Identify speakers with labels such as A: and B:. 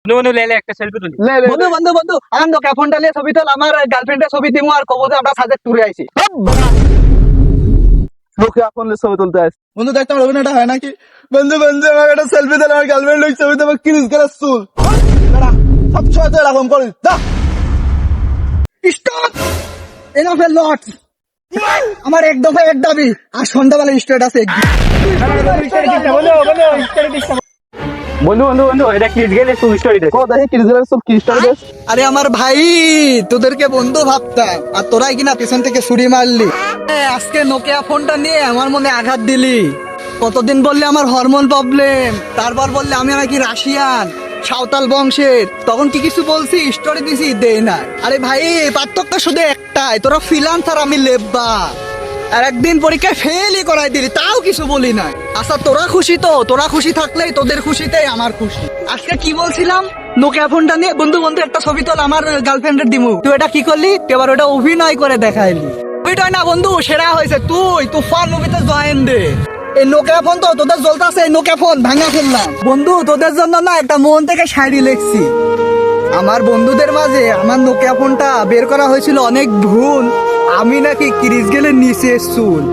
A: বন্ধু লেলে একটা সেলফি তুলি।
B: বন্ধু বন্ধু বন্ধু আমার নোকিয়া ফোনটা নিয়ে ছবি তোল, আমার গার্লফ্রেন্ডের ছবি দিমু আর কবো যে আমরা সাজেক ট্যুরে আইছি।
C: নোকিয়া ফোন নিয়ে ছবি তুলতে আসছে। বন্ধু দেখতে আমার অভিনয়টা হয় নাকি? বন্ধু বন্ধু আমাকে একটা সেলফি দিলে আমার গার্লফ্রেন্ড লোক ছবি তোমার ক্রিজ করে চুল সব সময় তো এরকম করিস।
B: স্টপ, এনাফ এ লট। আমার এক দফা এক দাবি, আর সন্ধ্যাবেলা স্টেটাস এক
A: বন্ধু বন্ধু বন্ধু এটা ক্লিজ গেলে তুই স্টোরি দে।
C: ও দেখি ক্রিজ করে চুল কি স্টাইল দেশ।
B: আরে আমার ভাই, তোদেরকে বন্ধু ভাবতাম আর তোরাই কিনা পেছন থেকে ছুরি মারলি। আজকে নোকিয়া ফোনটা নিয়ে আমার মনে আঘাত দিলি। কতদিন বললে আমার হরমোন প্রবলেম, তারপর বললে আমি নাকি রাশিয়ান সাঁওতাল বংশের, তখন কি কিছু বলছি? স্টোরি দিছি, দেই না। আরে ভাই পার্থক্য শুধু একটাই, তোরা ফ্রিল্যান্স আর আমি লেব্বা। আর একদিন পরীক্ষায় ফেলই করাই দিলি, তাও কিছু বলি না। আচ্ছা তোরা খুশি তো? তোরা খুশি থাকলেই তোদের খুশিতেই আমার খুশি। আজকে কি বলছিলাম? নোকিয়া ফোনটা নিয়ে বন্ধু বন্ধু একটা ছবি তোল, আমার গার্লফ্রেন্ডের দিমু। তুই এটা কি করলি? তুই এবার ওটা অভিনয় করে দেখাইলি। অভিনয় না বন্ধু, সেরা হয়েছে। তুই তুফান মুভিতে জয়েন দে। এই নোকিয়া ফোন তো তোদের জ্বলতাছে, এই নোকিয়া ফোন ভাঙা ফেললাম। বন্ধু তোদের জন্য না একটা মন থেকে শায়রি লিখছি। আমার বন্ধুদের মাঝে আমার নোকিয়া ফোনটা বের করা হয়েছিল অনেক ভুল, আমি নাকি ক্রিজ গেলে নিচে চুল।